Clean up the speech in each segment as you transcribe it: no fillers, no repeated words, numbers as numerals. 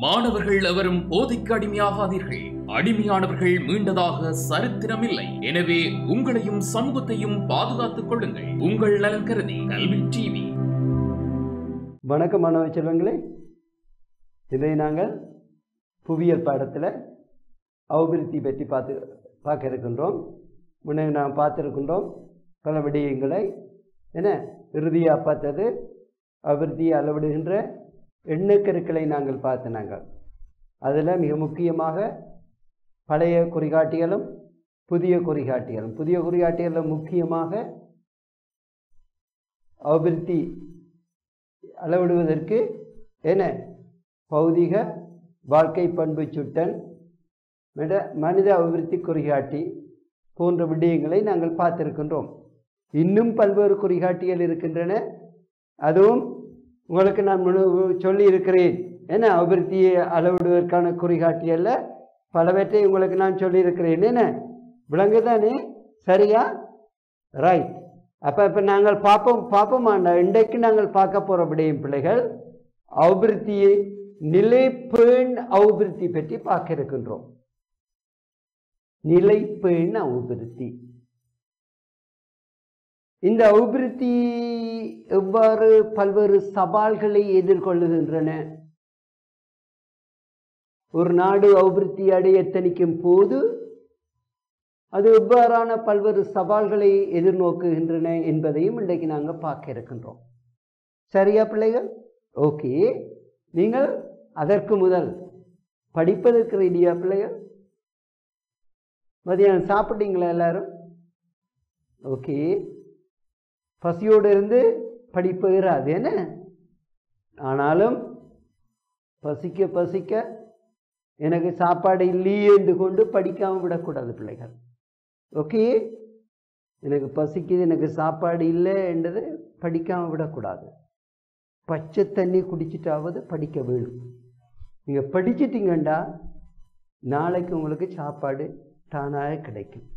மாணவர்கள் எவரும் போதைக்கு அடிமையாகாதீர்கள். அடிமையானவர்கள் மீண்டதாக சரித்திரமில்லை. எனவே உங்களையும் சமூகத்தையும் பாதுகாத்துக் கொள்ளுங்கள். உங்கள் நலன் கருதி கல்வி டிவி. வணக்கம் மாணவ செல்வங்களே, இதை நாங்கள் புவியியல் பாடத்தில் அபிவிருத்தி பற்றி பார்க்க இருக்கின்றோம். முன்னே நாம் பார்த்துருக்கின்றோம் பல விடயங்களை. என்ன இறுதியாக பார்த்தது அபிவிருத்தியை அளவிடுகின்ற எண்ணக்கருக்களை நாங்கள் பார்த்தனாங்க. அதில் மிக முக்கியமாக பழைய குறிகாட்டிகளும் புதிய குறிகாட்டிகளும். புதிய குறிகாட்டிகளில் முக்கியமாக அபிவிருத்தி அளவிடுவதற்கு என்ன பௌதிக வாழ்க்கை பண்பு சுட்டன், மனித அபிவிருத்தி குறிகாட்டி போன்ற விடயங்களை நாங்கள் பார்த்திருக்கின்றோம். இன்னும் பல்வேறு குறிகாட்டிகள் இருக்கின்றன. அதுவும் உங்களுக்கு நான் சொல்லி இருக்கிறேன். என்ன அபிவிருத்தியை அளவிடுவதற்கான குறிகாட்டியல்ல பலவற்றை உங்களுக்கு நான் சொல்லியிருக்கிறேன். என்ன விளங்குதானே? சரியா? ரைட். அப்போ நாங்கள் பார்ப்போமாண்டா. இன்றைக்கு நாங்கள் பார்க்க போகிற விடயம் பிள்ளைகள் அபிவிருத்தியை நிலைப்பேண் அபிவிருத்தி பற்றி பார்க்க இருக்கின்றோம். நிலைப்பேண் அபிவிருத்தி. இந்த அபிவிருத்தி எவ்வாறு பல்வேறு சவால்களை எதிர்கொள்ளுகின்றன? ஒரு நாடு அபிவிருத்தி அடைய எத்தனிக்கும் போது அது எவ்வாறான பல்வேறு சவால்களை எதிர்நோக்குகின்றன என்பதையும் இன்றைக்கு நாங்கள் பார்க்க இருக்கின்றோம். சரியா பிள்ளைகள்? ஓகே. நீங்கள் அதற்கு முதல் படிப்பதற்கு ரெடியா பிள்ளைகள்? மதியானம் சாப்பிட்டீங்களா எல்லாரும்? ஓகே. பசியோடு இருந்து படிப்பு இராது என்ன? ஆனாலும் பசிக்க பசிக்க எனக்கு சாப்பாடு இல்லையே என்று கொண்டு படிக்காமல் விடக்கூடாது பிள்ளைகள். ஓகே. எனக்கு பசிக்குது, எனக்கு சாப்பாடு இல்லை என்றது படிக்காமல் விடக்கூடாது. பச்சை தண்ணி குடிச்சிட்டாவது படிக்க வேணும். நீங்கள் படிச்சிட்டிங்கண்டா நாளைக்கு உங்களுக்கு சாப்பாடு தானாக கிடைக்கும்.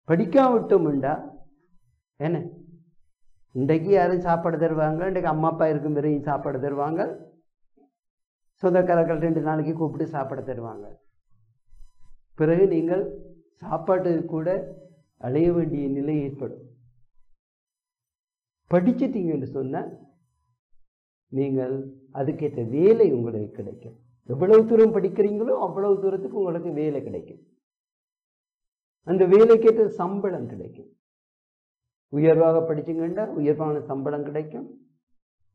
படிக்காம விட்டோம்ண்டா என்ன இன்றைக்கு யாரும் சாப்பாடு தருவாங்க? இன்றைக்கு அம்மா அப்பா இருக்கும் வரையும் சாப்பாடு தருவாங்க. சொந்தக்காரர்கள் 2 நாளைக்கு கூப்பிட்டு சாப்பாடு தருவாங்க. பிறகு நீங்கள் சாப்பாட்டுக்கு கூட அலைய வேண்டிய நிலை ஏற்படும். படிச்சிட்டீங்கன்னு சொன்னால் நீங்கள் அதுக்கேற்ற வேலை உங்களுக்கு கிடைக்கும். எவ்வளவு தூரம் படிக்கிறீங்களோ அவ்வளவு தூரத்துக்கு உங்களுக்கு வேலை கிடைக்கும். அந்த வேலைக்கேற்ற சம்பளம் கிடைக்கும். உயர்வாக படிச்சுங்கன்னா உயர்வான சம்பளம் கிடைக்கும்.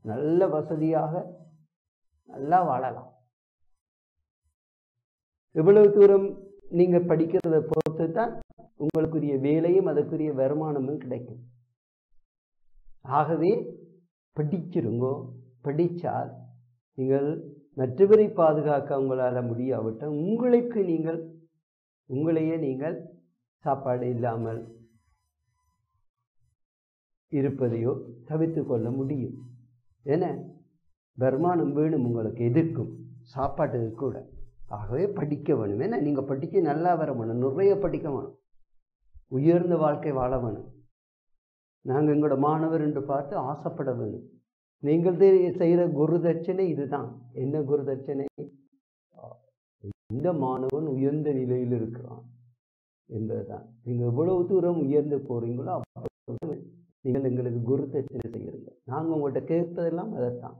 நல்ல வசதியாக நல்லா வாழலாம். எவ்வளவு தூரம் நீங்கள் படிக்கிறத பொறுத்து தான் உங்களுக்குரிய வேலையும் அதற்குரிய வருமானமும் கிடைக்கும். ஆகவே படிச்சிருங்கோ. படித்தால் நீங்கள் மற்றவரை பாதுகாக்க உங்களால் முடியாவிட்டால் உங்களையே நீங்கள் சாப்பாடு இல்லாமல் இருப்பதையோ தவிர்த்து கொள்ள முடியும். ஏன்னா வருமானம் வேணும் உங்களுக்கு, எதிர்க்கும் சாப்பாட்டுக்கு கூட. ஆகவே படிக்க வேணும். ஏன்னா நீங்கள் படித்து நல்லா வர வேணும், நிறைய படிக்க வேணும், உயர்ந்த வாழ்க்கை வாழ வேணும். நாங்கள் எங்களோட மாணவர் என்று பார்த்து ஆசைப்பட வேணும். நீங்கள் செய்கிற குரு தட்சணை இதுதான். என்ன குரு தட்சணை? இந்த மாணவன் உயர்ந்த நிலையில் இருக்கிறான் என்பதுதான். நீங்கள் எவ்வளவு தூரம் உயர்ந்து போறீங்களோ அவ்வளவு நீங்கள் எங்களுக்கு குரு தட்சணை செய்கிறீங்க. நாங்கள் உங்கள்கிட்ட கேட்பதெல்லாம் அதைத்தான்.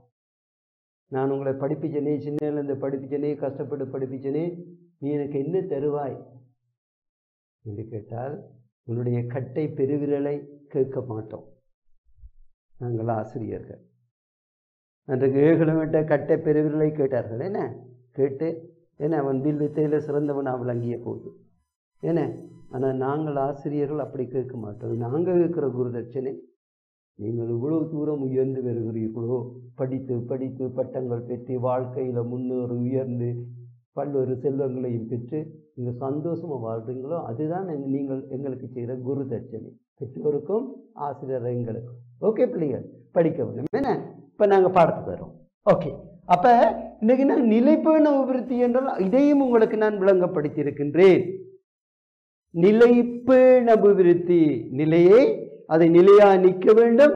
நான் உங்களை படிப்பிச்சனே, சின்னலேருந்து படிப்பிச்சனே, கஷ்டப்பட்டு படிப்பிச்சனே, நீ எனக்கு என்ன தருவாய் என்று கேட்டால் உன்னுடைய கட்டை பெருவிரலை கேட்க மாட்டோம். நாங்கள் ஆசிரியர்கள் அன்றைக்கு 7 கிலோமீட்டர் கட்டை பெருவிரலை கேட்டார்கள். என்ன கேட்டு என்ன அவன் வில் வித்தையில் சிறந்தவன் விளங்கிய போது என்ன. ஆனால் நாங்கள் ஆசிரியர்கள் அப்படி கேட்க மாட்டோம். நாங்கள் கேட்குற குரு தட்சணை நீங்கள் இவ்வளவு தூரம் உயர்ந்து வருகிறீர்களோ, படித்து படித்து பட்டங்கள் பெற்று வாழ்க்கையில் முன்னேறி உயர்ந்து பல்வேறு செல்வங்களையும் பெற்று நீங்கள் சந்தோஷமாக வாழ்கிறீங்களோ அதுதான் நீங்கள் எங்களுக்கு செய்கிற குரு தட்சணை. பெற்றோருக்கும் ஆசிரியர் எங்களுக்கும். ஓகே பிள்ளைகள், படிக்க வேண்டும். என்ன இப்போ நாங்கள் பாடத்துக்கு வரோம். ஓகே. அப்போ இன்றைக்கு நான் நிலைப்பேண் அபிவிருத்தி என்றால் இதையும் உங்களுக்கு நான் விளங்கப்படுத்தியிருக்கின்றேன். நிலைப்பேண் அபிவிருத்தி, நிலையை அதை நிலையாக நிற்க வேண்டும்,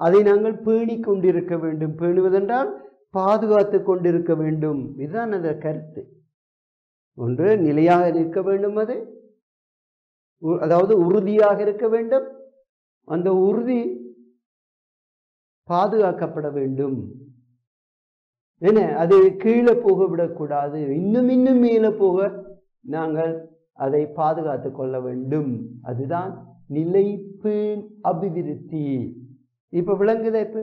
அதை நாங்கள் பேணி கொண்டிருக்க வேண்டும். பேணுவதென்றால் பாதுகாத்து கொண்டிருக்க வேண்டும். இதுதான் அந்த கருத்து. ஒன்று நிலையாக இருக்க வேண்டும், அது அதாவது உறுதியாக இருக்க வேண்டும், அந்த உறுதி பாதுகாக்கப்பட வேண்டும். என்ன, அது கீழே போக விடக்கூடாது, இன்னும் இன்னும் மேலே போக நாங்கள் அதை பாதுகாத்து கொள்ள வேண்டும். அதுதான் நிலைப்பு அபிவிருத்தி. இப்ப விளங்குதா? இப்ப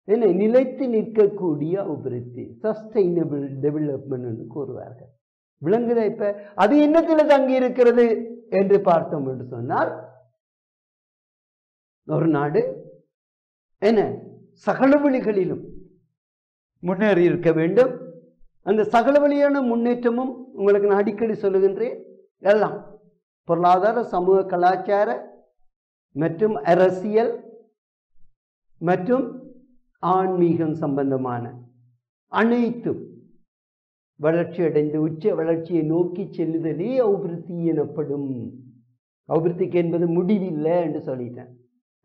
என்ன, நிலைத்து நிற்கக்கூடிய அபிவிருத்தி, சஸ்டைனபிள் டெவலப்மெண்ட் என்று கூறுவார்கள். விளங்குதா? இப்ப அது என்னத்தில் தங்கி இருக்கிறது என்று பார்த்தோம் என்று சொன்னால், ஒரு நாடு என்ன சகல வழிகளிலும் முன்னேறி இருக்க வேண்டும். அந்த சகல வழியான முன்னேற்றமும் உங்களுக்கு நான் அடிக்கடி சொல்லுகின்றேன், எல்லாம் பொருளாதார, சமூக, கலாச்சார மற்றும் அரசியல் மற்றும் ஆன்மீகம் சம்பந்தமான அனைத்தும் வளர்ச்சி அடைந்து உச்ச வளர்ச்சியை நோக்கி செல்லுதலே அபிவிருத்தி எனப்படும். அபிவிருத்திக்கு என்பது முடிவில்லை என்று சொல்லிட்டேன்.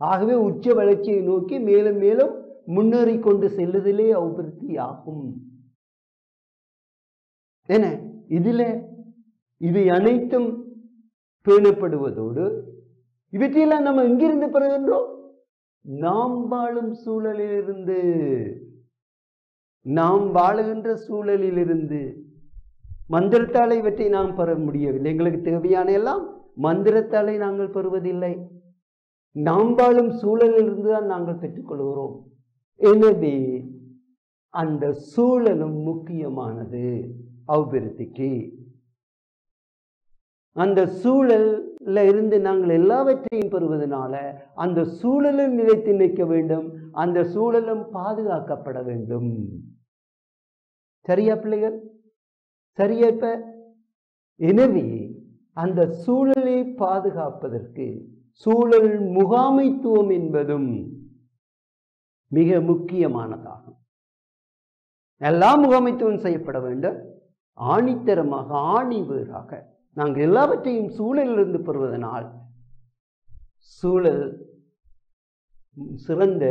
ஆகவே உச்ச வளர்ச்சியை நோக்கி மேலும் மேலும் முன்னேறி கொண்டு செல்லுதலே அபிவிருத்தி ஆகும். என்ன, இதுல இவை அனைத்தும் பேணப்படுவதோடு இவற்றையெல்லாம் நம்ம எங்கிருந்து பெறுகின்றோம்? நாம் வாழும் சூழலிலிருந்து, நாம் வாழுகின்ற சூழலிலிருந்து. மந்திரத்தாலே இவற்றை நாம் பெற முடியவில்லை. எங்களுக்கு தேவையான எல்லாம் மந்திரத்தாலே நாங்கள் பெறுவதில்லை, நாம் வாழும் சூழலிலிருந்து தான் நாங்கள் பெற்றுக்கொள்கிறோம். எனவே அந்த சூழலும் முக்கியமானது அபிவிருத்திக்கு. அந்த சூழல்ல இருந்து நாங்கள் எல்லாவற்றையும் பெறுவதனால அந்த சூழலும் நிலைத்து நிற்க வேண்டும், அந்த சூழலும் பாதுகாக்கப்பட வேண்டும். சரியா பிள்ளைகள்? சரியா? இப்ப எனவே அந்த சூழலை பாதுகாப்பதற்கு சூழல் முகாமைத்துவம் என்பதும் மிக முக்கியமானதாகும். எல்லாம் முகாமைத்துவம் செய்யப்பட வேண்டும். ஆணித்தரமாக, ஆணிவேராக நாங்கள் எல்லாவற்றையும் சூழலிலிருந்து பெறுவதனால் சூழல் சிறந்த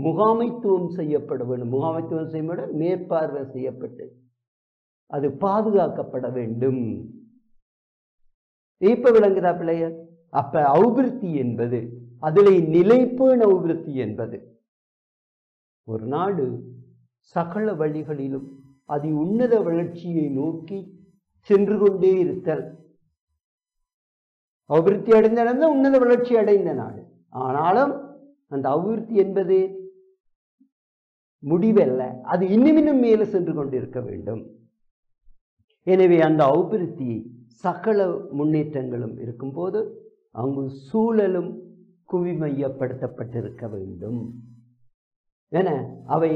முகாமைத்துவம் செய்யப்பட வேண்டும். முகாமைத்துவம் செய்யப்பட மேற்பார்வை செய்யப்பட்டு அது பாதுகாக்கப்பட வேண்டும். இப்ப விளங்குதா பிள்ளையர்? அப்ப அபிவிருத்தி என்பது, அதிலே நிலைப்பேண அபிவிருத்தி என்பது, ஒரு நாடு சகல வழிகளிலும் அதி உன்னத வளர்ச்சியை நோக்கி சென்று கொண்டே இருத்தல். அபிவிருத்தி அடைந்த நாடு உன்னத வளர்ச்சி அடைந்த நாடு. ஆனாலும் அந்த அபிவிருத்தி என்பது முடிவல்ல, அது இன்னும் இன்னும் மேலே சென்று கொண்டிருக்க வேண்டும். எனவே அந்த அபிவிருத்தி சகல முன்னேற்றங்களும் இருக்கும்போது அங்கு சூழலும் குவிமையப்படுத்தப்பட்டிருக்க வேண்டும். என அவை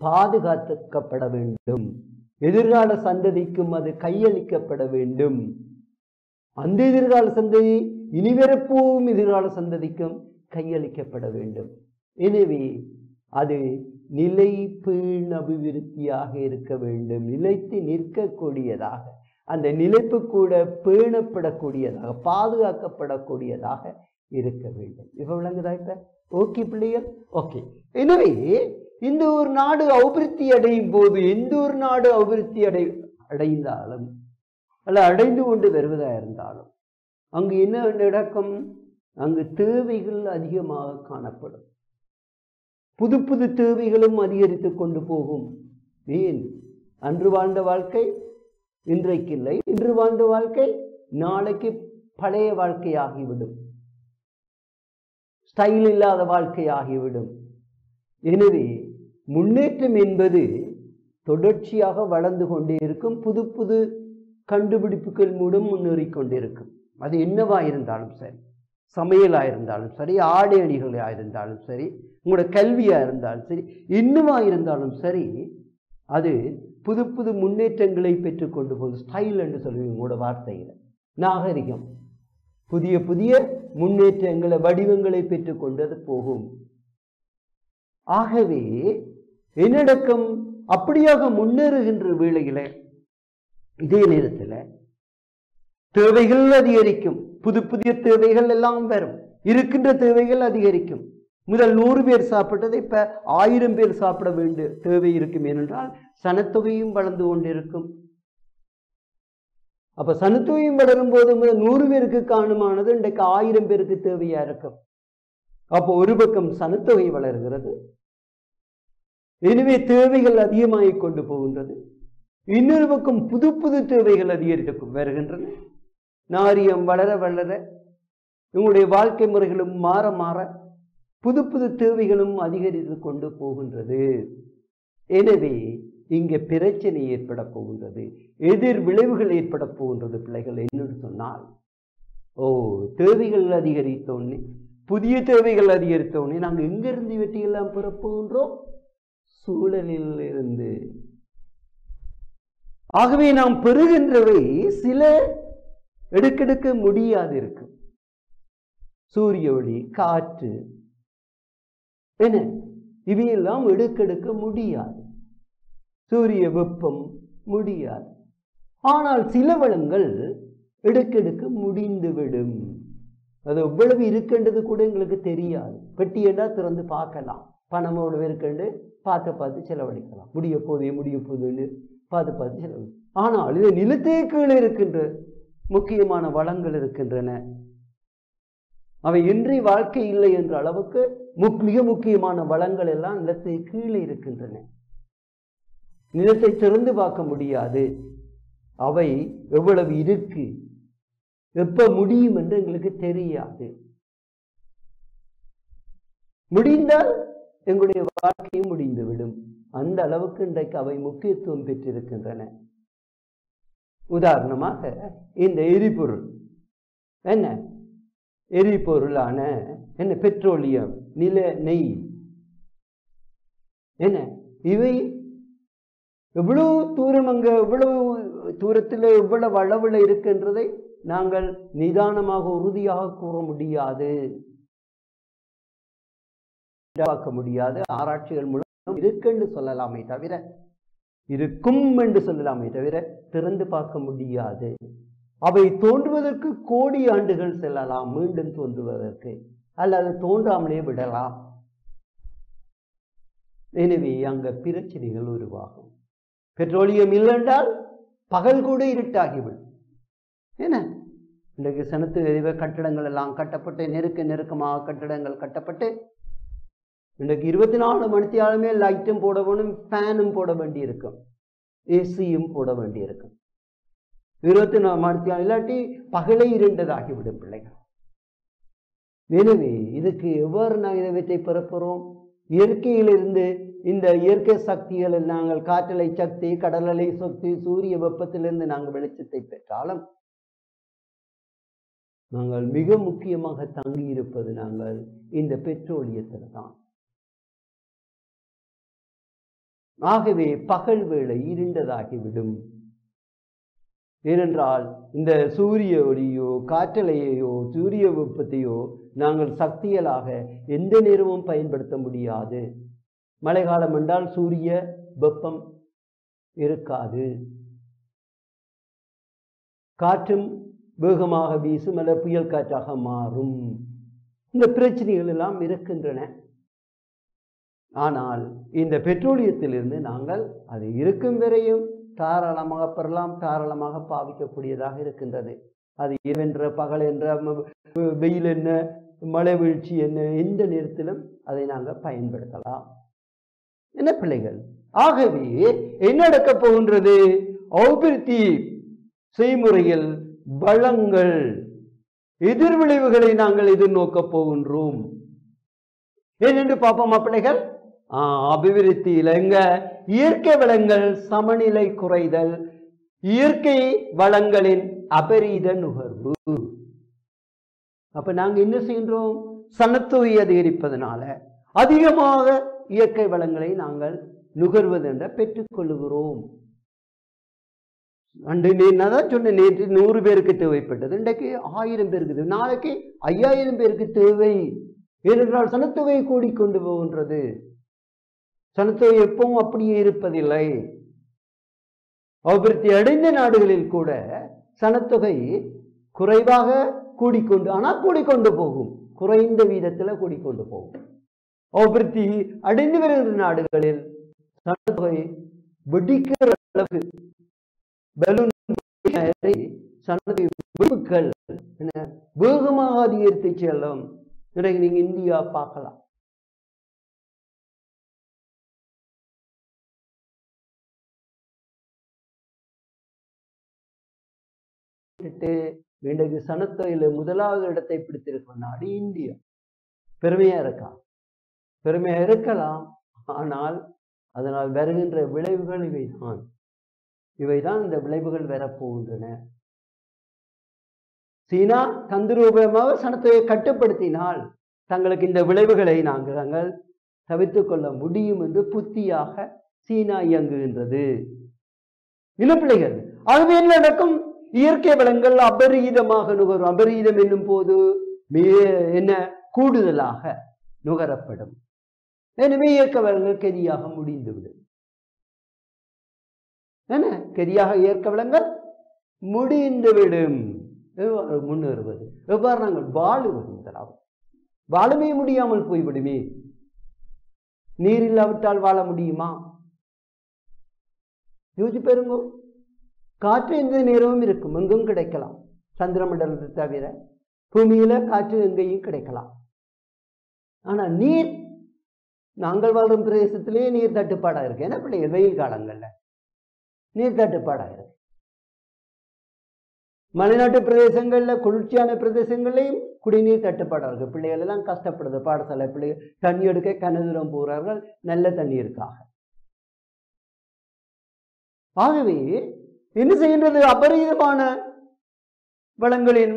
பாதுகாக்கப்பட வேண்டும். எதிர்கால சந்ததிக்கும் அது கையளிக்கப்பட வேண்டும். அந்த எதிர்கால சந்ததி இனிவரப்போகும் எதிர்கால சந்ததிக்கும் கையளிக்கப்பட வேண்டும். எனவே அது நிலைப்பேண் அபிவிருத்தியாக இருக்க வேண்டும், நிலைத்து நிற்கக்கூடியதாக, அந்த நிலைப்பு கூட பேணப்படக்கூடியதாக, பாதுகாக்கப்படக்கூடியதாக இருக்க வேண்டும். இப்ப விளங்குதா? இப்ப ஓகே பிள்ளைகள்? ஓகே. எனவே இந்த ஒரு நாடு அபிவிருத்தி அடையும் போது, எந்த ஒரு நாடு அபிவிருத்தி அடைந்தாலும் அல்ல அடைந்து கொண்டு வருவதா இருந்தாலும் அங்கு என்ன நடக்கும்? அங்கு தேவைகள் அதிகமாக காணப்படும். புது புது தேவைகளும் அதிகரித்து கொண்டு போகும். ஏன்? அன்று வாழ்ந்த வாழ்க்கை இன்றைக்கு இல்லை, இன்று வாழ்ந்த வாழ்க்கை நாளைக்கு பழைய வாழ்க்கையாகிவிடும், ஸ்டைல் இல்லாத வாழ்க்கையாகிவிடும். எனவே முன்னேற்றம் என்பது தொடர்ச்சியாக வளர்ந்து கொண்டே இருக்கும். புது புது கண்டுபிடிப்புகள் மூலம் முன்னேறி கொண்டிருக்கும். அது என்னவா இருந்தாலும் சரி, சமையலாக இருந்தாலும் சரி, ஆடை அணிகளாக இருந்தாலும் சரி, உங்களோட கல்வியாக இருந்தாலும் சரி, என்னவா இருந்தாலும் சரி, அது புது புது முன்னேற்றங்களை பெற்றுக்கொண்டு போகுது. ஸ்டைல் என்று சொல்லுவீங்க உங்களோட வார்த்தையில், நாகரிகம் புதிய புதிய முன்னேற்றங்களை, வடிவங்களை பெற்றுக்கொண்டு அது போகும். ஆகவே என்னடக்கம் அப்படியாக முன்னேறுகின்ற வேளையில இதே நேரத்தில் தேவைகள் அதிகரிக்கும், புது புதிய தேவைகள் எல்லாம் வரும், இருக்கின்ற தேவைகள் அதிகரிக்கும். முதல் 100 பேர் சாப்பிட்டது இப்ப 1000 பேர் சாப்பிட வேண்டிய தேவை இருக்கும். ஏனென்றால் சனத்தொகையும் வளர்ந்து கொண்டிருக்கும். அப்ப சனத்தொகையும் வளரும் போது முதல் 100 பேருக்கு காணுமானது இன்றைக்கு 1000 பேருக்கு தேவையா இருக்கும். அப்போ ஒரு பக்கம் சனத்தொகை வளர்கிறது, எனவே தேவைகள் அதிகமாகிக் கொண்டு போகின்றது. இன்னொரு பக்கம் புது புது தேவைகள் அதிகரித்து வருகின்றன. நாரியம் வளர வளர உங்களுடைய வாழ்க்கை முறைகளும் மாற மாற புது புது தேவைகளும் அதிகரித்து கொண்டு போகின்றது. எனவே இங்கே பிரச்சனை ஏற்பட போகின்றது, எதிர் விளைவுகள் ஏற்பட போகின்றது. பிள்ளைகள் என்னென்று சொன்னால், தேவைகள் அதிகரித்தோன்னே, புதிய தேவைகள் அதிகரித்தோன்னே நாங்கள் எங்கிருந்து இவற்றையெல்லாம் பெறப்போகின்றோம்? சூழலில் இருந்து. ஆகவே நாம் பெறுகின்றவை சில எடுக்கெடுக்க முடியாது இருக்கும். சூரிய ஒளி, காற்று, என்ன இவையெல்லாம் எடுக்கெடுக்க முடியாது. சூரிய வெப்பம் முடியாது. ஆனால் சில வளங்கள் எடுக்கெடுக்க முடிந்துவிடும். அது எவ்வளவு இருக்கின்றது கூட எங்களுக்கு தெரியாது. பெட்டியண்டா திறந்து பார்க்கலாம், பணமோடு இருக்கண்டு பார்த்து செலவழிக்கலாம். முடிய போதுன்னு பார்த்து செலவு. ஆனால் இது நிலத்தே கீழே இருக்கின்ற முக்கியமான வளங்கள் இருக்கின்றன. அவை இன்றைய வாழ்க்கை இல்லை என்ற அளவுக்கு மிக முக்கியமான வளங்கள் எல்லாம் நிலத்தை கீழே இருக்கின்றன. நிலத்தை திறந்து பார்க்க முடியாது. அவை எவ்வளவு இருக்கு, எப்ப முடியும் என்று எங்களுக்கு தெரியாது. முடிந்தால் எங்களுடைய வாழ்க்கையும் முடிந்துவிடும். அந்த அளவுக்கு இன்றைக்கு அவை முக்கியத்துவம் பெற்றிருக்கின்றன. உதாரணமாக இந்த எரிபொருள், என்ன எரிபொருளான என்ன பெட்ரோலியம், நில நெய், என்ன இவை எவ்வளவு தூரம், அங்க எவ்வளவு தூரத்தில் எவ்வளவு அளவில் இருக்கின்றதை நாங்கள் நிதானமாக உறுதியாக கூற முடியாது, பார்க்க முடியாது. ஆராய்ச்சிகள் மூலம் இருக்குன்னு சொல்லலாமே தவிர, இருக்கும் என்று சொல்லலாமே தவிர திறந்து பார்க்க முடியாது. அவை தோன்றுவதற்கு கோடி ஆண்டுகள் செல்லலாம் மீண்டும் தோன்றுவதற்கு, அல்லது தோன்றாமலே விடலாம். எனவே அங்க பிரச்சனைகள் உருவாகும். பெட்ரோலியம் இல்லைன்றால் பகல் கூட இருட்டாகிவிடும். என்ன இன்றைக்கு சனத்து கட்டடங்கள் எல்லாம் கட்டப்பட்டு நெருக்கமாக கட்டடங்கள் கட்டப்பட்டு இன்றைக்கு 24 மணித்தியாலுமே லைட்டும் போட வேணும், ஃபேனும் போட வேண்டி இருக்கும், ஏசியும் போட வேண்டி இருக்கும். 24 மணித்தியாலும் இல்லாட்டி பகலை இருண்டதாகிவிடும் பிள்ளைகள். எனவே இதுக்கு எவ்வாறு நாங்கள் இவற்றை பெறப்போறோம்? இயற்கையிலிருந்து இந்த இயற்கை சக்திகளை நாங்கள் காற்றலை சக்தி, கடலலை சக்தி, சூரிய வெப்பத்திலிருந்து நாங்கள் வெளிச்சத்தை பெற்றாலும் நாங்கள் மிக முக்கியமாக தங்கி இருப்பது நாங்கள் இந்த பெட்ரோலியத்தில் தான். ஆகவே பகல் வேளை இருண்டதாகிவிடும். ஏனென்றால் இந்த சூரிய ஒளியோ, காற்றலையோ, சூரிய வெப்பத்தையோ நாங்கள் சக்திகளாக எந்த நேரமும் பயன்படுத்த முடியாது. மழை காலம் என்றால் சூரிய வெப்பம் இருக்காது, காற்றும் வேகமாக வீசும், அல்ல புயல் காற்றாக மாறும். இந்த பிரச்சனைகள் எல்லாம் இருக்கின்றன. ஆனால் இந்த பெட்ரோலியத்திலிருந்து நாங்கள் அது இருக்கும் வரையும் தாராளமாக பெறலாம், தாராளமாக பாவிக்கக்கூடியதாக இருக்கின்றது. அது இரவென்ற பகல் என்ற வெயில் என்ன, மழை வீழ்ச்சி என்ன, எந்த நேரத்திலும் அதை நாங்கள் பயன்படுத்தலாம். என்ன பிள்ளைகள்? ஆகவே என்ன நடக்க போகின்றது? அபிவிருத்தி செய்முறையில் வளங்கள் எதிர்விளைவுகளை நாங்கள் எதிர்நோக்க போகின்றோம். ஏனென்று பார்ப்போமா பிள்ளைகள்? அபிவிருத்தியில் எங்க இயற்கை வளங்கள் சமநிலை குறைதல், இயற்கை வளங்களின் அபரீத நுகர்வு. அப்ப நாங்க என்ன செய்கின்றோம்? சனத்தொகை அதிகரிப்பதனால அதிகமாக இயற்கை வளங்களை நாங்கள் நுகர்வதென்ற பெற்றுக்கொள்ளுகிறோம். அன்று நான் தான் சொன்னேன், நேற்று 100 பேருக்கு தேவைப்பட்டது, இன்றைக்கு 1000 பேருக்கு, நாளைக்கு 5000 பேருக்கு தேவை. ஏனென்றால் சனத்தொகை கூடிக்கொண்டு போகின்றது. சனத்தொகை எப்பவும் அப்படியே இருப்பதில்லை. அபிவிருத்தி அடைந்த நாடுகளில் கூட சனத்தொகை குறைவாக கூடிக்கொண்டு, ஆனால் கூடிக்கொண்டு போகும், குறைந்த வீதத்தில் கூடிக்கொண்டு போகும். அபிவிருத்தி அடைந்து வருகின்ற நாடுகளில் சனத்தொகை வெடிக்கிற அளவு பலூன் சனத்தொகை வேகமாக அதிகரித்து செல்லும். இன்றைக்கு நீங்க இந்தியா பார்க்கலாம். இன்றைக்கு சனத்தொகையில முதலாவது இடத்தை பிடித்திருக்கிற நாடு இந்தியா. பெருமையா இருக்கலாம். ஆனால் அதனால் வருகின்ற விளைவுகள் இவைதான் இந்த விளைவுகள் வரப்போகின்றன. சீனா தந்திரூபமாக சனத்தொகையை கட்டுப்படுத்தினால் தங்களுக்கு இந்த விளைவுகளை நாங்கள் தவிர்த்துக் கொள்ள முடியும் என்று புத்தியாக சீனா இயங்குகின்றது. இளப்பிள்ளைகள் ஆகவே என்ன நடக்கும்? இயற்கை வளங்கள் அபரீதமாக நுகரும். அபரீதம் என்னும் போது என்ன கூடுதலாக நுகரப்படும். எனவே இயற்கை வளங்கள் கெதியாக முடிந்துவிடும். என்ன கெதியாக இயற்கை வளங்கள் முடிந்துவிடும். எவ்வாறு முன்னேறுவது? எவ்வாறு நாங்கள் வாழுவது? வாழவே முடியாமல் போய்விடுமே. நீர் இல்லாவிட்டால் வாழ முடியுமா? யோசிச்சு பாருங்க. காற்று எந்த நேரமும் இருக்கும், எங்கும் கிடைக்கலாம். சந்திரமண்டலத்தை தவிர பூமியில காற்று எங்கேயும் கிடைக்கலாம். ஆனா நீர், நாங்கள் வாழும் பிரதேசத்திலேயே நீர் தட்டுப்பாடா இருக்கு. என்ன பிள்ளைகள், வெயில் காலங்கள்ல நீர் தட்டுப்பாடா இருக்கு. மலைநாட்டு பிரதேசங்கள்ல, குளிர்ச்சியான பிரதேசங்கள்லையும் குடிநீர் தட்டுப்பாடா இருக்கு. பிள்ளைகள் எல்லாம் கஷ்டப்படுது. பாடசாலை பிள்ளைகள் தண்ணி எடுக்க கனதூரம் போகிறார்கள், நல்ல தண்ணீருக்காக. ஆகவே என்ன செய்கின்றது? அபரீதமான வளங்களின்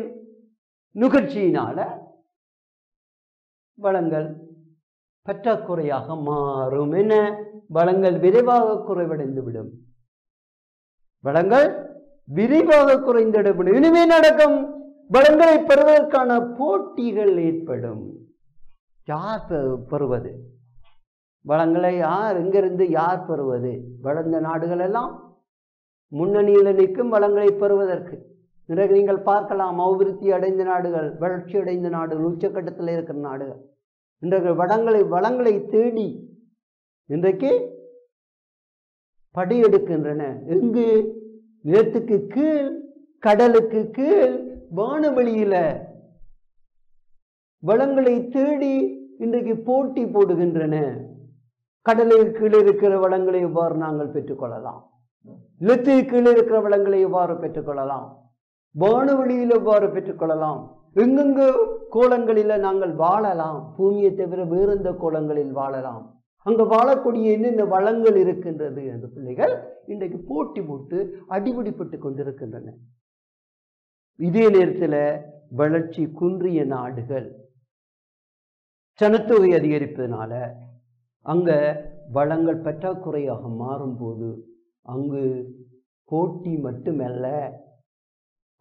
நுகர்ச்சியினால வளங்கள் பற்றாக்குறையாக மாறும். என்ன? வளங்கள் விரைவாக குறைவடைந்து விடும். வளங்கள் விரைவாக குறைந்துவிடும். இனிமே நடக்கும், வளங்களை பெறுவதற்கான போட்டிகள் ஏற்படும். யார் பெறுவது வளங்களை? எங்கிருந்து யார் பெறுவது? வளர்ந்த நாடுகள் எல்லாம் முன்னணியில் நிற்கும் வளங்களை பெறுவதற்கு. இன்றைக்கு நீங்கள் பார்க்கலாம், அபிவிருத்தி அடைந்த நாடுகள், வளர்ச்சி அடைந்த நாடுகள், உச்சக்கட்டத்தில் இருக்கிற நாடுகள் இன்றைக்கு வளங்களை தேடி இன்றைக்கு படியெடுக்கின்றன. எங்கு? நிலத்துக்கு கீழ், கடலுக்கு கீழ், வானவெளியில வளங்களை தேடி இன்றைக்கு போட்டி போடுகின்றன. கடலுக்கு கீழே இருக்கிற வளங்களை எவ்வாறு நாங்கள் பெற்றுக்கொள்ளலாம்? நிலத்துக்கு கீழே இருக்கிற வளங்களை எவ்வாறு பெற்றுக்கொள்ளலாம்? வானவெளியில் எவ்வாறு பெற்றுக்கொள்ளலாம்? எங்கெங்கு கோலங்களில நாங்கள் வாழலாம்? பூமியை தவிர வேறு எந்த கோலங்களில் வாழலாம்? அங்க வாழக்கூடிய என்னென்ன வளங்கள் இருக்கின்றது என்று பிள்ளைகள் இன்றைக்கு போட்டி போட்டு அடிபிடிப்பட்டு கொண்டிருக்கின்றன. இதே நேரத்தில் வளர்ச்சி குன்றிய நாடுகள் சனத்தொகை அதிகரிப்பதனால அங்க வளங்கள் பற்றாக்குறையாக மாறும்போது அங்கு போட்டி மட்டுமல்ல,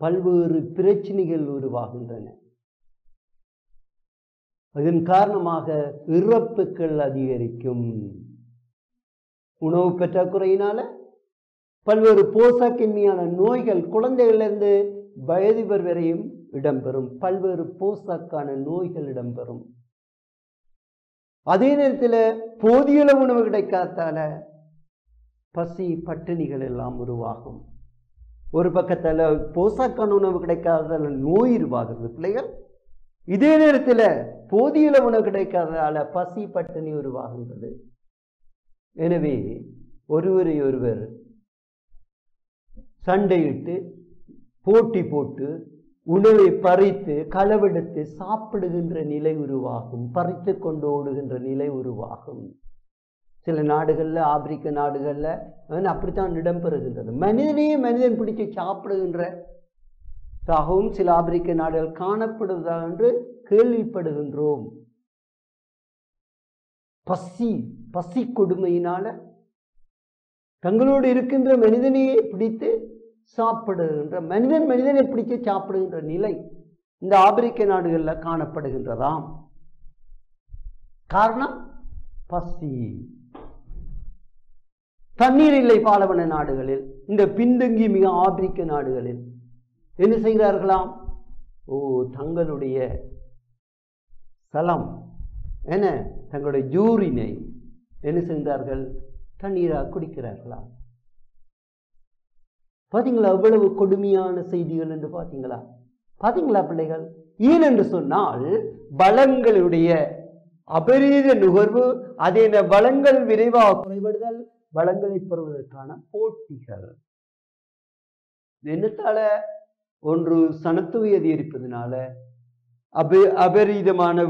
பல்வேறு பிரச்சனைகள் உருவாகின்றன. இதன் காரணமாக இறப்புகள் அதிகரிக்கும். உணவு பற்றாக்குறையினால பல்வேறு போஷாக்கின்மையான நோய்கள் குழந்தைகளிலிருந்து வயதுவர் வரையும் இடம்பெறும். பல்வேறு போஷாக்கான நோய்கள் இடம்பெறும். அதே நேரத்தில் போதிய உணவு கிடைக்காதால பசி பட்டினிகள் எல்லாம் உருவாகும். ஒரு பக்கத்தில் போஷாக்கான உணவு கிடைக்காததால நோய் உருவாகிறது பிள்ளைகள். இதே நேரத்தில் போதிய உணவு கிடைக்காததால பசி பட்டினி உருவாகின்றது. எனவே ஒருவரை ஒருவர் சண்டையிட்டு போட்டி போட்டு உணவை பறித்து களவெடுத்து சாப்பிடுகின்ற நிலை உருவாகும். பறித்து கொண்டு ஓடுகின்ற நிலை உருவாகும். சில நாடுகள்ல, ஆப்பிரிக்க நாடுகள்ல அப்படித்தான் இடம்பெறுகின்றது. மனிதனையே மனிதன் பிடிச்சு சாப்பிடுகின்ற தாகவும் சில ஆப்பிரிக்க நாடுகள் காணப்படுவதா என்று கேள்விப்படுகின்றோம். பசி கொடுமையினால தங்களோடு இருக்கின்ற மனிதனையே பிடித்து சாப்பிடுகின்ற, மனிதனை பிடித்து சாப்பிடுகின்ற நிலை இந்த ஆப்பிரிக்க நாடுகளில் காணப்படுகின்றதாம். காரணம் பசி. தண்ணீர் இல்லை பாலைவன நாடுகளில். இந்த பின்தங்கி மிக ஆப்பிரிக்க நாடுகளில் என்ன செய்கிறார்களாம்? தங்களுடைய சலம் என்ன தங்களுடைய யூரினை என்ன செய்கிறார்கள்? தண்ணீராக குடிக்கிறார்களா? பார்த்தீங்களா எவ்வளவு கொடுமையான செய்திகள் என்று பார்த்தீங்களா? பார்த்தீங்களா பிள்ளைகள்? ஏனென்று சொன்னால் வளங்களுடைய அபரீத நுகர்வு, அதே வளங்கள் விரைவாக குறைபடுதல், வளங்களை பெறுவதற்கான போட்டிகள். என்னத்தால? ஒன்று சனத்துவை அதிகரிப்பதனால அபரீதமான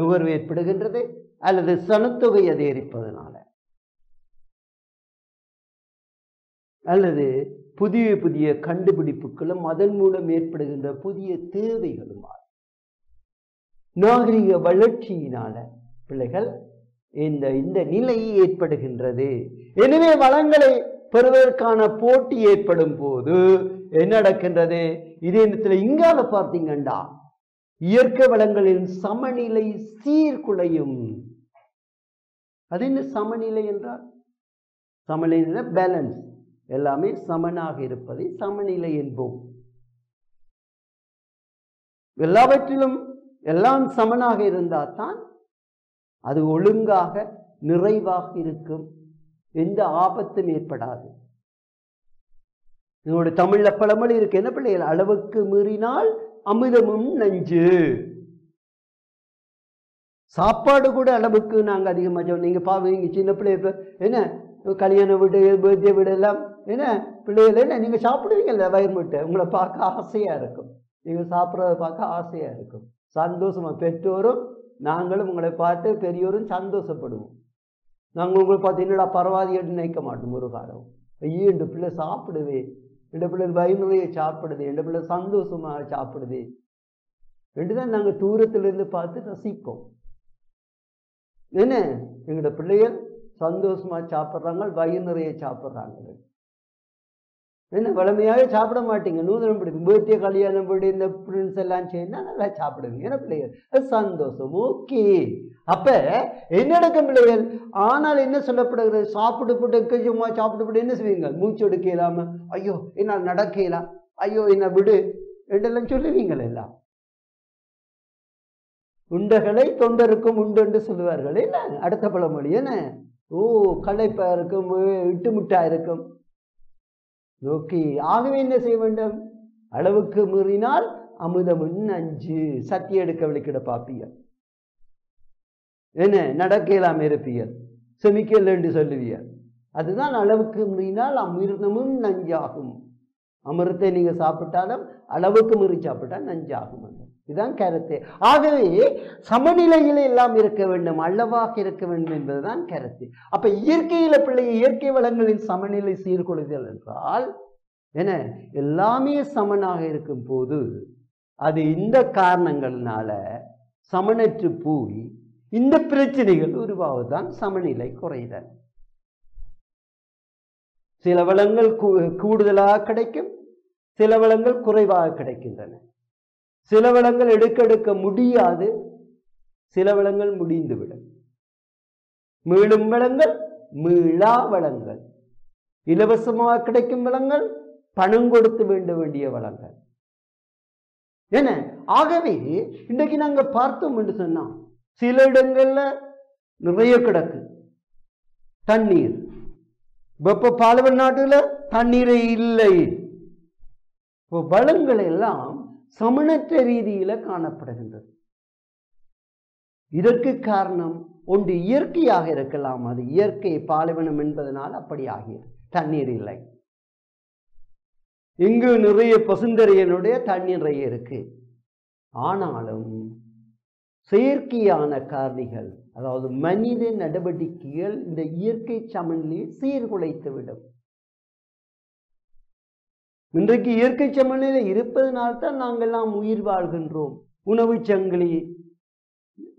நுகர்வு ஏற்படுகின்றது, அல்லது சனத்தொகை அதிகரிப்பதனால, அல்லது புதிய புதிய கண்டுபிடிப்புகளும் அதன் மூலம் ஏற்படுகின்ற புதிய தேவைகளும், நாகரிக வளர்ச்சியினால பிள்ளைகள் இந்த நிலை ஏற்படுகின்றது. எனவே வளங்களை பெறுவதற்கான போட்டி ஏற்படும் போது என்ன நடக்கின்றது? இதே நேரத்தில் இங்கால பார்த்தீங்கண்டா இயற்கை வளங்களின் சமநிலை சீர்குலையும். அது என்ன சமநிலை என்றால்? சமநிலை பேலன்ஸ், எல்லாமே சமனாக இருப்பதை சமநிலை என்போம். எல்லாவற்றிலும் எல்லாம் சமனாக இருந்தால் தான் அது ஒழுங்காக நிறைவாக இருக்கும், எந்த ஆபத்தும் ஏற்படாது. இதோட தமிழ்ல பழமொழி இருக்கு, என்ன பிள்ளைகள்? அளவுக்கு மீறினால் அமிர்தமும் நஞ்சு. சாப்பாடு கூட அளவுக்கு நாங்கள் அதிகமாக நீங்க பாவீங்க சின்ன பிள்ளைய என்ன கல்யாண வீடு பர்த்டே வீடு எல்லாம் என்ன பிள்ளைகள் என்ன நீங்க சாப்பிடுவீங்கல்ல வயிறு முட்டை, உங்களை பார்க்க ஆசையா இருக்கும், நீங்க சாப்பிட்றத பார்க்க ஆசையா இருக்கும், சந்தோஷமா. பெற்றோரும் நாங்களும் உங்களை பார்த்து பெரியோரும் சந்தோஷப்படுவோம். நாங்கள் உங்களை பார்த்து என்னடா பரவாயில்லைன்னு நினைக்க மாட்டோம் ஒரு காலம். ஐயோ என் பிள்ளை சாப்பிடுவே, என் பிள்ளை வயிறுறைய சாப்பிடுது, என் பிள்ளை சந்தோஷமாக சாப்பிடுது என்றுதான் நாங்கள் தூரத்திலிருந்து பார்த்து ரசிப்போம். என்ன எங்களோட பிள்ளைகள் சந்தோஷமா சாப்பிட்றாங்க, வயிறு நிறைய சாப்பிட்றாங்க. என்ன வளமையாக சாப்பிட மாட்டீங்க, நூதனம் பிடிக்கும், பர்த்டே கல்யாணம் படி இந்த ஃப்ரெண்ட்ஸ் எல்லாம் சேர்ந்தா நல்லா சாப்பிடுவீங்க. என்ன பிள்ளைகள் சந்தோஷம், ஓகே. அப்ப என்ன நடக்கும் பிள்ளைகள்? ஆனால் என்ன சொல்லப்படுகிறது? சாப்பிட்டு சும்மா சாப்பிட்டு என்ன செய்வீங்க? மூச்சு எடுக்க இல்லாம ஐயோ என்னால் நடக்கலாம், ஐயோ என்ன விடு என்றெல்லாம் சொல்லுவீங்கள். எல்லாம் உண்டைகளை தொண்டருக்கும் உண்டு என்று சொல்லுவார்கள். என்ன அடுத்த பழமொழி என்ன? ஓ களைப்பா இருக்கும், இட்டு முட்டா இருக்கும். ஓகே, ஆகவே என்ன செய்ய வேண்டும்? அளவுக்கு மீறினால் அமுதமும் நஞ்சு. சத்தி எடுக்க விளக்கிட பாப்பீங்க, என்ன நடக்கலாம் இருப்பீர்கள், செமிக்கல் என்று சொல்லுவீங்க. அதுதான் அளவுக்கு மீறினால் அமிர்தமும் நஞ்சாகும். அமிர்தத்தை நீங்க சாப்பிட்டாலும் அளவுக்கு மீறி சாப்பிட்டா நஞ்சாகும். இதுதான் கருத்து. ஆகவே சமநிலையில எல்லாம் இருக்க வேண்டும், அளவாக இருக்க வேண்டும் என்பதுதான் கருத்து. அப்ப இயற்கையில பிள்ளை இயற்கை வளங்களின் சமநிலை சீர்குலைதல் என்றால் என்ன? எல்லாமே சமனாக இருக்கும் போது அது இந்த காரணங்கள்னால சமனற்று போய் இந்த பிரச்சனைகள் உருவாவதுதான் சமநிலை குறைதல். சில வளங்கள் கூடுதலாக கிடைக்கும், சில வளங்கள் குறைவாக கிடைக்கின்றன. சில வளங்கள் எடுக்க முடியாது, சில வளங்கள் முடிந்துவிடும். மீளும் வளங்கள், மீளா வளங்கள், இலவசமாக கிடைக்கும் வளங்கள், பணம் கொடுத்து வேண்ட வேண்டிய வளங்கள். என்ன ஆகவே இன்றைக்கு நாங்க பார்த்தோம் என்று சொன்னா சில இடங்கள்ல நிறைய கிடக்கு தண்ணீர், வெப்ப பாலைவன நாட்டுல தண்ணீரே இல்லை. வளங்கள் எல்லாம் சமனற்ற ரீதியில காணப்படுகின்றது. இதற்கு காரணம் ஒன்று இயற்கையாக இருக்கலாம், அது இயற்கை பாலைவனம் என்பதனால் அப்படி ஆகிறது. தண்ணீர் இல்லை, இங்கு நிறைய பசுந்தரையனுடைய தண்ணீர் நிறைய இருக்கு. ஆனாலும் செயற்கையான காரணிகள், அதாவது மனித நடவடிக்கைகள் இந்த இயற்கை சமநிலையை சீர்குலைத்து விடும். இன்றைக்கு இயற்கை சமநிலை இருப்பதனால்தான் நாங்கள்லாம் உயிர் வாழ்கின்றோம். உணவு சங்கிலி,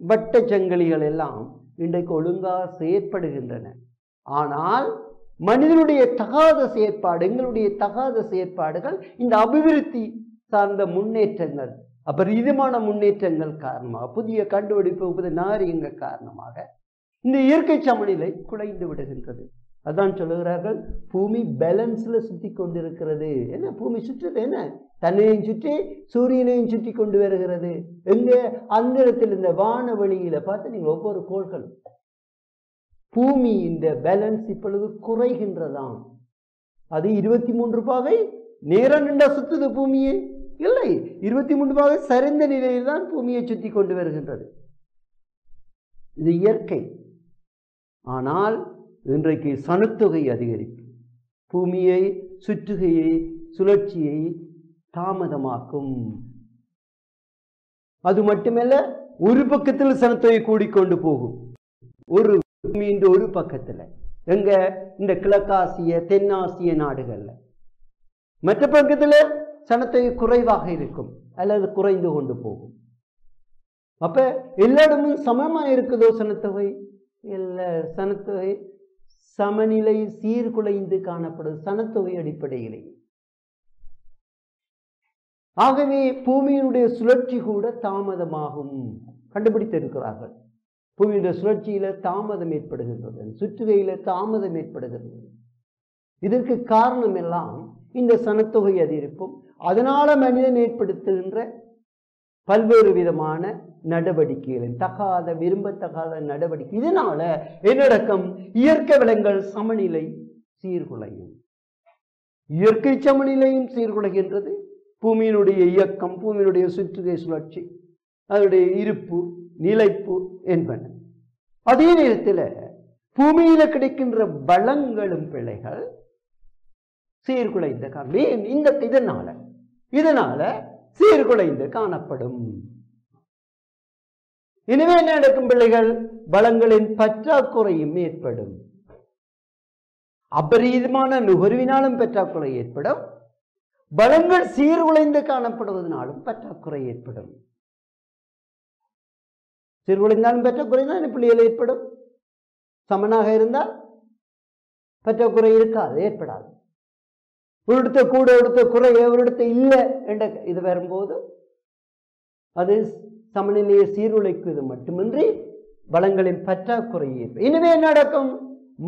வட்ட சங்கிலிகள் எல்லாம் இன்றைக்கு ஒழுங்காக செயற்படுகின்றன. ஆனால் மனிதனுடைய தகாத செயற்பாடு, எங்களுடைய தகாத செயற்பாடுகள், இந்த அபிவிருத்தி சார்ந்த முன்னேற்றங்கள், அபரீதமான முன்னேற்றங்கள் காரணமாக, புதிய கண்டுபிடிப்பு, புதிய நாகரிகங்கள் காரணமாக இந்த இயற்கை சமநிலை குலைந்து விடுகின்றது. அதான் சொல்லுகிறார்கள், பூமி பேலன்ஸ்ல சுற்றி கொண்டிருக்கிறது. என்ன பூமி சுற்றுது? என்ன தன்னையும் சுற்றி சூரியனையும் சுற்றி கொண்டு வருகிறது. எங்க? அந்த இடத்தில் இந்த வானவெளியில பார்த்து நீங்க ஒவ்வொரு கோள்களும் பூமி இந்த பேலன்ஸ் இப்பொழுது குறைகின்றதாம். அது 23 பாகை நேரம் நின்றா சுத்துது பூமியை இல்லை, 23 பாகை சரிந்த நிலையில் தான் பூமியை சுற்றி கொண்டு வருகின்றது. இது இயற்கை. ஆனால் இன்றைக்கு சனத்தொகை அதிகரிப்பு பூமியை சுற்றுகையை சுழற்சியை தாமதமாக்கும். அது மட்டுமல்ல, ஒரு பக்கத்தில் சனத்தொகை கூடிக்கொண்டு போகும். ஒரு பூமியின் ஒரு பக்கத்தில் எங்க? இந்த கிழக்காசிய தென்னாசிய நாடுகள்ல. மற்ற பக்கத்தில் சனத்தொகை குறைவாக இருக்கும் அல்லது குறைந்து கொண்டு போகும். அப்ப எல்லா இடமும் சமமா இருக்குதோ சனத்தொகை? இல்லை, சனத்தொகை சமநிலை சீர்குலைந்து காணப்படும் சனத்தொகை அடிப்படையிலே. ஆகவே பூமியினுடைய சுழற்சி கூட தாமதமாகும். கண்டுபிடித்திருக்கிறார்கள், பூமியுடைய சுழற்சியில தாமதம் ஏற்படுகின்றது, சுற்றுகையில தாமதம் ஏற்படுகின்றது. இதற்கு காரணம் எல்லாம் இந்த சனத்தொகை அதிகரிப்பும் அதனால மனிதன் ஏற்படுத்துகின்ற பல்வேறு விதமான நடவடிக்கைகள், தகாத விரும்பத்தகாத நடவடிக்கை. இதனால என்னடக்கம் இயற்கை வளங்கள் சமநிலை சீர்குலையும். இயற்கை சமநிலையும் சீர்குலைகின்றது. பூமியினுடைய இயக்கம், பூமியினுடைய சுற்றுகை சுழற்சி, அதனுடைய இருப்பு நிலைப்பு என்பன. அதே நேரத்தில் பூமியில கிடைக்கின்ற வளங்களும் பிழைகள் சீர்குலைந்த காரணம். இதனால சீர்குலைந்து காணப்படும். எனவே என்ன நடக்கும்? பிள்ளைகள், வளங்களின் பற்றாக்குறையும் ஏற்படும். அபரீதமான நுகர்வினாலும் பற்றாக்குறை ஏற்படும். வளங்கள் சீர்குலைந்து காணப்படுவதனாலும் பற்றாக்குறை ஏற்படும். சீர்குலைந்தாலும் பற்றாக்குறை தான் பிள்ளைகள் ஏற்படும். சமனாக இருந்தால் பற்றாக்குறை இருக்காது, ஏற்படாது. ஒரு இடத்த கூட எடுத்த குறை ஒரு இடத்த இல்லை என்ற இது வரும்போது அது சமநிலையை சீர்குலைக்குவது மட்டுமின்றி வளங்களின் பற்றாக்குறை ஏற்படும். எனவே நடக்கும்?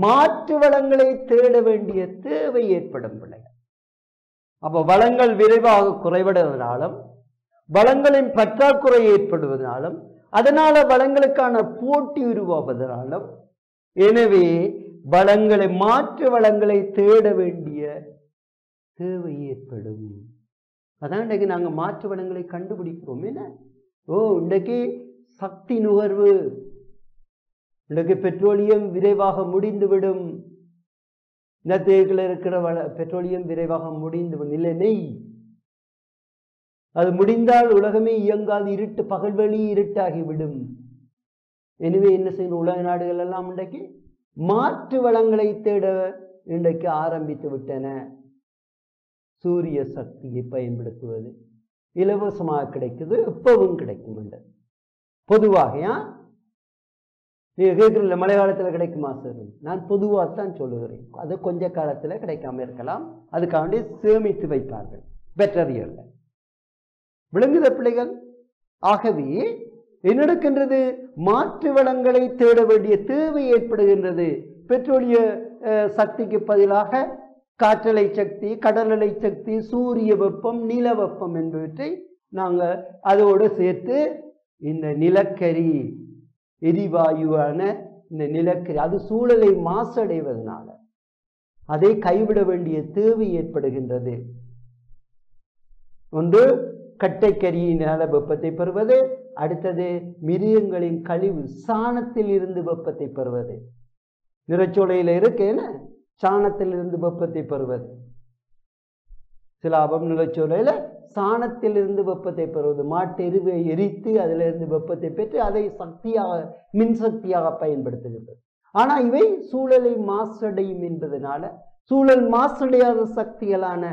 மாற்று வளங்களை தேட வேண்டிய தேவை ஏற்படும் பிள்ளைகள். அப்ப வளங்கள் விரைவாக குறைவடைவதனாலும் வளங்களின் பற்றாக்குறை ஏற்படுவதனாலும் அதனால வளங்களுக்கான போட்டி உருவாவதனாலும் எனவே வளங்களை மாற்று வளங்களை தேட வேண்டிய தேவை ஏற்படும். அதான் இன்றைக்கு நாங்கள் மாற்று வளங்களை கண்டுபிடிக்கிறோம். என்ன? இன்றைக்கு சக்தி நுகர்வு, இன்றைக்கு பெட்ரோலியம் விரைவாக முடிந்துவிடும். நிலத்தில் இருக்கிற பெட்ரோலியம் விரைவாக முடிந்துவிடும். இல்லை, நெய் அது முடிந்தால் உலகமே இயங்காது, இருட்டு பகல்வெளி இருட்டாகிவிடும். எனவே என்ன செய்யணும்? உலக நாடுகள் எல்லாம் இன்றைக்கு மாற்று வளங்களை தேட இன்றைக்கு ஆரம்பித்து விட்டன. சூரிய சக்தியை பயன்படுத்துவது இலவசமாக கிடைக்குது, எப்பவும் கிடைக்கும். பொதுவாக நீங்க கேட்கல, மழை காலத்தில் கிடைக்குமா சார்? நான் பொதுவாகத்தான் சொல்லுகிறேன். அது கொஞ்ச காலத்தில் கிடைக்காம இருக்கலாம், அதுக்காண்டி சேமித்து வைப்பார்கள் பெட்டரியல்ல. விளங்குத பிள்ளைகள்? ஆகவே என்ன நடக்கின்றது? மாற்று வளங்களை தேட வேண்டிய தேவை ஏற்படுகின்றது. பெட்ரோலிய சக்திக்கு பதிலாக காற்றலை சக்தி, கடலலை சக்தி, சூரிய வெப்பம், நில வெப்பம் என்பவற்றை நாங்கள் அதோடு சேர்த்து இந்த நிலக்கரி எரிவாயுவான இந்த நிலக்கரி அது சூழலை மாசடைவதனால அதை கைவிட வேண்டிய தேவை ஏற்படுகின்றது. ஒன்று கட்டைக்கரியினால வெப்பத்தை பெறுவது, அடுத்தது மிருகங்களின் கழிவு சாணத்தில் இருந்து வெப்பத்தை பெறுவது. நிறச்சோலையில் இருக்கேன்னு சாணத்தில் இருந்து வெப்பத்தை பெறுவது. சிலாபம் நிலச்சோலையில் சாணத்தில் இருந்து வெப்பத்தை பெறுவது. மாட்டு எருவை எரித்து அதிலிருந்து வெப்பத்தை பெற்று அதை சக்தியாக மின்சக்தியாக பயன்படுத்துகிறது. ஆனால் இவை சூழலை மாசடையும் என்பதனால சூழல் மாசடையாத சக்திகளான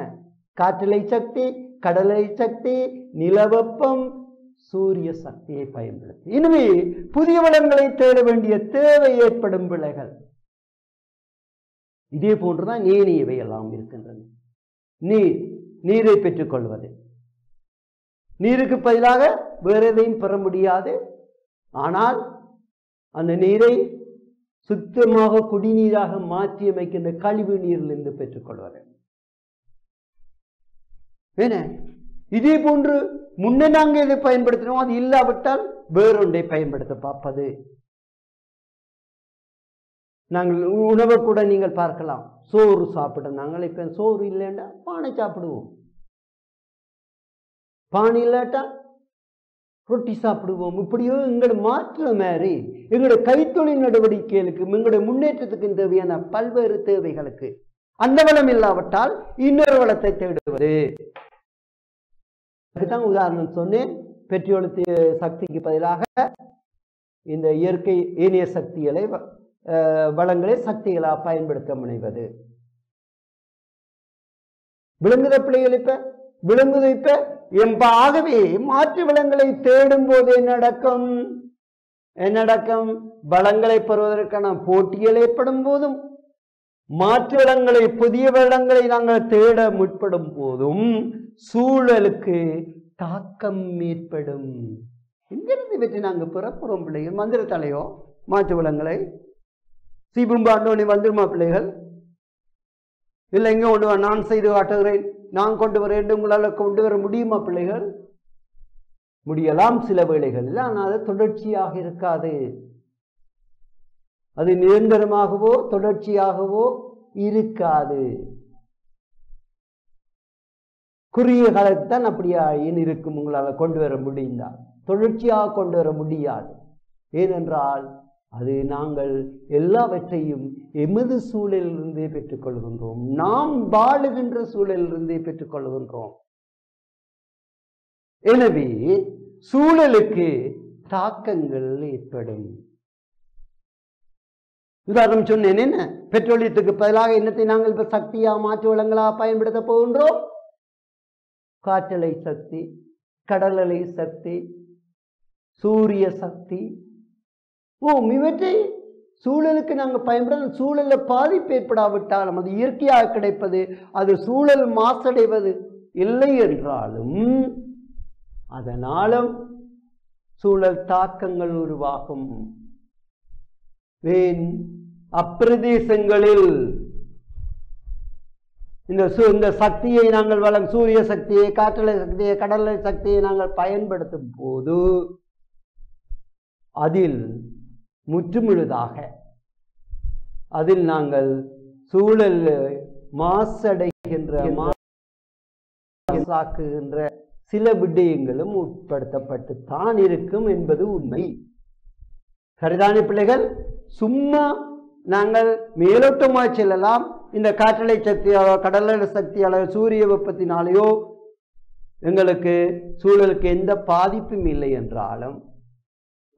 காற்றலை சக்தி, கடலை சக்தி, நிலவெப்பம், சூரிய சக்தியை பயன்படுத்தி எனவே புதிய வளங்களை தேட வேண்டிய தேவை ஏற்படும் விளைகள். இதே போன்றுதான் ஏனையவை எல்லாம் இருக்கின்றன. நீரை பெற்றுக்கொள்வது, நீருக்கு பதிலாக வேற எதையும் பெற முடியாது. ஆனால் அந்த நீரை சுத்தமாக குடிநீராக மாற்றி அமைக்கின்ற கழிவு நீரிலிருந்து பெற்றுக்கொள்வார்கள். ஏன்னா இதே போன்று முன்ன நாங்கள் எதை பயன்படுத்தினோம் அது இல்லாவிட்டால் வேறொன்றை பயன்படுத்த பார்ப்பது. நாங்கள் உணவை கூட நீங்கள் பார்க்கலாம். சோறு சாப்பிட நாங்கள் இப்ப சோறு இல்லைன்னா பானை சாப்பிடுவோம், பானை இல்லாட்டா ரொட்டி சாப்பிடுவோம். இப்படியோ எங்களோட மாற்ற மாதிரி எங்களுடைய கைத்தொழில் நடவடிக்கைகளுக்கு எங்களுடைய முன்னேற்றத்துக்கு தேவையான பல்வேறு தேவைகளுக்கு அந்த வளம் இல்லாவிட்டால் இன்னொரு வளத்தை தேடுவது. அதுதான் உதாரணம் சொன்னேன். பெட்ரோல் சக்திக்கு பதிலாக இந்த இயற்கை ஏனைய சக்திகளை வளங்களை சக்திகளாக பயன்படுத்த முனைவது. விளங்குத பிள்ளைகள் இப்ப விளங்குது. இப்ப ஆகவே மாற்று வளங்களை தேடும் போது என்னடக்கம் வளங்களை பெறுவதற்கான போட்டிகள் ஏற்படும் போதும் மாற்று வளங்களை புதிய வளங்களை நாங்கள் தேட முற்படும் போதும் சூழலுக்கு தாக்கம் ஏற்படும். எங்கிருந்து பற்றி நாங்கள் பிறப்புறோம் பிள்ளைகள்? மந்திர தலையோ மாற்று வளங்களை சீபும்பாண்டோனி வந்துருமா பிள்ளைகள்? இல்லை எங்க கொண்டு வர நான் செய்து காட்டுகிறேன், நான் கொண்டு வரேன், உங்களால் கொண்டு வர முடியுமா பிள்ளைகள்? முடியலாம் சில வேளைகளில், ஆனால் அது தொடர்ச்சியாக இருக்காது. அது நிரந்தரமாகவோ தொடர்ச்சியாகவோ இருக்காது. குறுகிய காலத்தான் அப்படியா இருக்கும். உங்களால் கொண்டு வர முடிந்தால் தொடர்ச்சியாக கொண்டு வர முடியாது. ஏனென்றால் அது நாங்கள் எல்லாவற்றையும் எமது சூழலிலிருந்தே பெற்றுக்கொள்கின்றோம். நாம் வாழுகின்ற சூழலிலிருந்தே பெற்றுக்கொள்கின்றோம். எனவே சூழலுக்கு தாக்கங்கள் ஏற்படும். உதாரணம் சொன்னேன். என்ன பெட்ரோலியத்துக்கு பதிலாக என்னத்தை நாங்கள் இப்ப சக்தியா மாற்று வளங்களாக பயன்படுத்த போகின்றோம்? காற்றலை சக்தி, கடலலை சக்தி, சூரிய சக்தி. இவற்றை சூழலுக்கு நாங்கள் பயன்படுத்த சூழலில் பாதிப்பு ஏற்படாவிட்டாலும் அது இயற்கையாக கிடைப்பது, அது சூழல் மாசடைவது இல்லை என்றாலும் அதனாலும் சூழல் தாக்கங்கள் உருவாகும். ஏன் அப்பிரதேசங்களில் இந்த சக்தியை நாங்கள் சூரிய சக்தியை, காற்றலை சக்தியை, கடலை சக்தியை நாங்கள் பயன்படுத்தும் போது அதில் முற்றுமுழுதாக அதில் நாங்கள் சூழல் மாசடைகின்ற சில விடயங்களும் உட்படுத்தப்பட்டு தான் இருக்கும் என்பது உண்மை. சரிதானே பிள்ளைகள்? சும்மா நாங்கள் மேலோட்டமாக செல்லலாம். இந்த காற்றலை சக்தியாலோ கடலலை சக்தியாலோ சூரிய வெப்பத்தினாலேயோ எங்களுக்கு சூழலுக்கு எந்த பாதிப்பும் இல்லை என்றாலும்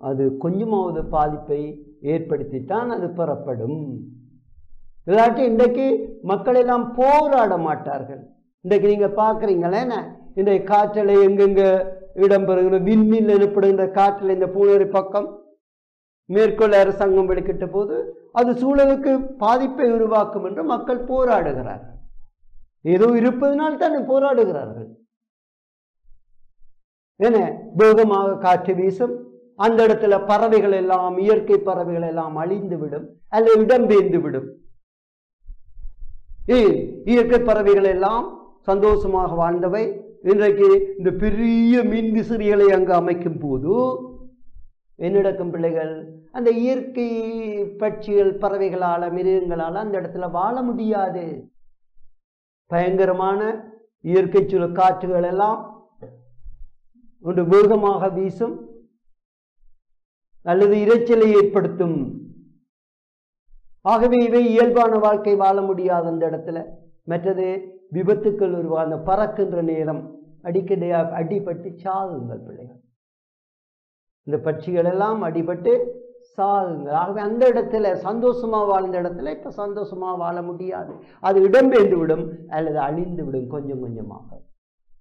அது கொஞ்சமாவது பாதிப்பை ஏற்படுத்தித்தான் அது பெறப்படும். இல்லாட்டி இன்றைக்கு மக்கள் எல்லாம் போராட மாட்டார்கள். இன்றைக்கு நீங்க பார்க்குறீங்களே, இந்த காற்றலை எங்கெங்க இடம்பெறுகிற விண்ணில் எனப்படுகின்ற காற்றலை இந்த பூனேரி பக்கம் மேற்கொள்ள அரசாங்கம் வெளிக்கிட்ட போது அது சூழலுக்கு பாதிப்பை உருவாக்கும் என்று மக்கள் போராடுகிறார்கள். ஏதோ இருப்பதனால் தான் போராடுகிறார்கள். ஏன்னா வேகமாக காற்று வீசும், அந்த இடத்துல பறவைகள் எல்லாம், இயற்கை பறவைகள் எல்லாம் அழிந்து விடும் அல்லது இடம்பெயர்ந்து விடும். இயற்கை பறவைகள் எல்லாம் சந்தோஷமாக வாழ்ந்தவை இன்றைக்கு இந்த பெரிய மின் விசிறிகளை அங்கு அமைக்கும் போது என்ன நடக்கும் பிள்ளைகள்? அந்த இயற்கை பட்சிகள், பறவைகளால, மிருகங்களால அந்த இடத்துல வாழ முடியாது. பயங்கரமான இயற்கை சூழல் காற்றுகள் எல்லாம் ஒன்று வேகமாக வீசும் அல்லது இரைச்சலை ஏற்படுத்தும். ஆகவே இவை இயல்பான வாழ்க்கை வாழ முடியாது அந்த இடத்துல. மற்றது விபத்துக்கள் உருவான பறக்கின்ற நேரம் அடிக்கடி அடிபட்டு சாகுங்கள் பிள்ளைகள். இந்த பட்சிகள் எல்லாம் அடிபட்டு சாகுங்கள். ஆகவே அந்த இடத்துல சந்தோஷமா வாழ்ந்த இடத்துல இப்ப சந்தோஷமா வாழ முடியாது. அது இடம்பெயர்ந்து விடும் அல்லது அழிந்து விடும் கொஞ்சம் கொஞ்சமாக.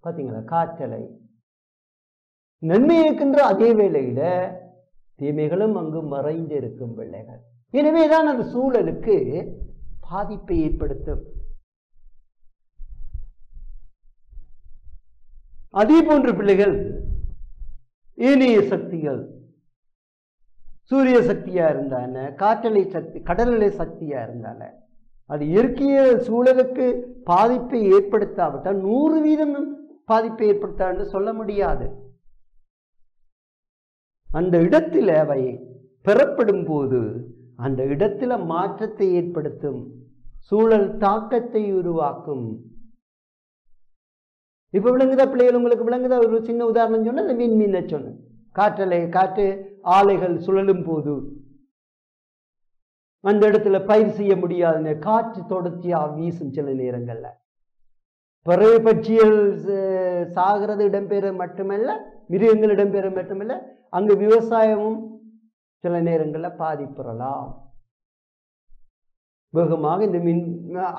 பார்த்தீங்களா? காற்றலை நன்மை இருக்கின்ற அதே வேளையில தீமைகளும் அங்கு மறைந்து இருக்கும் பிள்ளைகள். எனவேதான் அந்த சூழலுக்கு பாதிப்பை ஏற்படுத்தும். அதே போன்ற பிள்ளைகள் ஏனைய சக்திகள் சூரிய சக்தியா இருந்தான, காற்றலை சக்தி, கடலலை சக்தியா இருந்தால அது இயற்கைய சூழலுக்கு பாதிப்பை ஏற்படுத்தாவிட்டால் 100% பாதிப்பை ஏற்படுத்தான்னு சொல்ல முடியாது. அந்த இடத்துல அவை பெறப்படும் போது அந்த இடத்துல மாற்றத்தை ஏற்படுத்தும், சூழல் தாக்கத்தை உருவாக்கும். இப்ப விளங்குதா பிள்ளைகள்? உங்களுக்கு விளங்குதா? ஒரு சின்ன உதாரணம் சொன்ன, அந்த மீன் சொன்ன காற்றலை, காற்று ஆலைகள் சுழலும் போது அந்த இடத்துல பயிர் செய்ய முடியாதுங்க. காற்று தொடர்ச்சியா வீசும். சில நேரங்கள்ல பறவை பட்சிகள் சாகிறது இடம்பெற மட்டுமல்ல, மிருகங்கள் இடம்பெற மட்டுமல்ல, அங்கு விவசாயமும் சில நேரங்களில் பாதிப்பெறலாம். வேகமாக இந்த மின்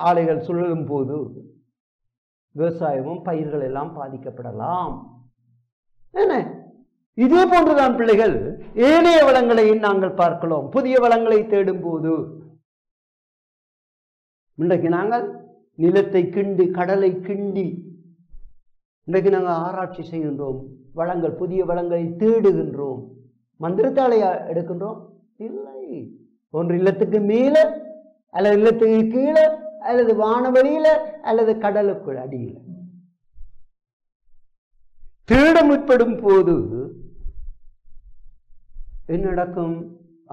ஆலைகள் சுழலும் போது விவசாயமும் பயிர்கள் எல்லாம் பாதிக்கப்படலாம். என்ன இதே போன்றுதான் பிள்ளைகள் ஏனைய வளங்களையும் நாங்கள் பார்க்கலாம். புதிய வளங்களை தேடும் போது இன்றைக்கு நாங்கள் நிலத்தை கிண்டி, கடலை கிண்டி இன்றைக்கு நாங்கள் ஆராய்ச்சி செய்கின்றோம். வளங்கள், புதிய வளங்களை தேடுகின்றோம். மந்திரத்தாலை எடுக்கின்றோம்? இல்லை. ஒன்று இல்லத்துக்கு மேல, அல்லது இல்லத்துக்கு கீழே, அல்லது வானவெளியில, அல்லது கடலுக்குள் அடியில் தேட முற்படும் போது என்ன நடக்கும்?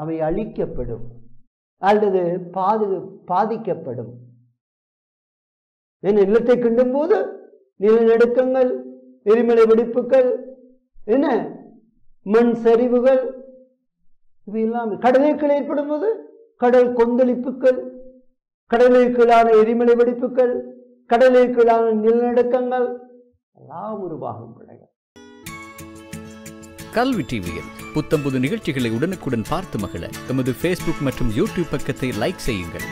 அவை அழிக்கப்படும் அல்லது பாதிக்கப்படும். என்ன இல்லத்தை கிண்டும் போது நிலநடுக்கங்கள், எரிமலை வெடிப்புகள், என்ன மண் சரிவுகள், இவையெல்லாம் கடலுக்குள் ஏற்படும் போது கடல் கொந்தளிப்புகள், கடலுக்குள்ளான எரிமலை வெடிப்புகள், கடலுக்குள்ளான நிலநடுக்கங்கள் எல்லாம் உருவாகும். பிள்ளைகள், கல்வி டிவியில் புத்தம்புது நிகழ்ச்சிகளை உடனுக்குடன் பார்த்து மகிழ எமது Facebook மற்றும் YouTube பக்கத்தை லைக் செய்யுங்கள்.